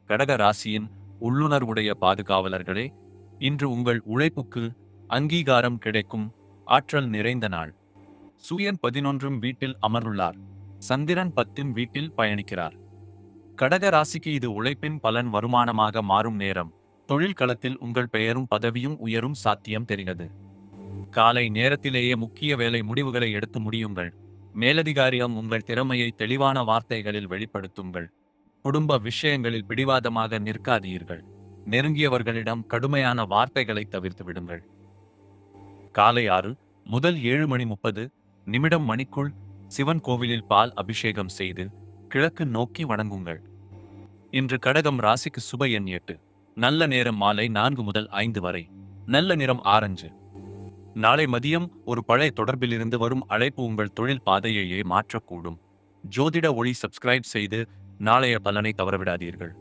கடக ராசியின் உள்ளுணர்வுடைய பாதுகாவலர்களே, இன்று உங்கள் உழைப்புக்கு அங்கீகாரம் கிடைக்கும் ஆற்றல் நிறைந்த நாள். சூரியன் 11 வீட்டில் அமர்ந்துள்ளார். சந்திரன் 10 வீட்டில் பயணிக்கிறார். கடக ராசிக்கு இது உழைப்பின் பலன் வருமானமாக மாறும் நேரம். தொழில் களத்தில் உங்கள் பெயரும் பதவியும் உயரும் சாத்தியம் தெரிகிறது. காலை நேரத்திலேயே முக்கிய வேலை முடிவுகளை எடுத்து முடியுங்கள். மேலதிகாரியம் உங்கள் திறமையை தெளிவான வார்த்தைகளில் வெளிப்படுத்துங்கள். குடும்ப விஷயங்களில் பிடிவாதமாக நிற்காதீர்கள். நெருங்கியவர்களிடம் கடுமையான வார்த்தைகளை தவிர்த்து விடுங்கள். காலை 6 முதல் 7:30 மணிக்குள் சிவன் கோவிலில் பால் அபிஷேகம் செய்து கிழக்கு நோக்கி வணங்குங்கள். இன்று கடகம் ராசிக்கு சுப எண் 8. நல்ல நேரம் மாலை 4 முதல் 5 வரை. நல்ல நிறம் ஆரஞ்சு. நாளை மதியம் ஒரு பழைய தொடர்பிலிருந்து வரும் அழைப்பு உங்கள் தொழில் பாதையையே மாற்றக்கூடும். ஜோதிட ஒளி சப்ஸ்கிரைப் செய்து நாளைய பலனை தவறவிடாதீர்கள்.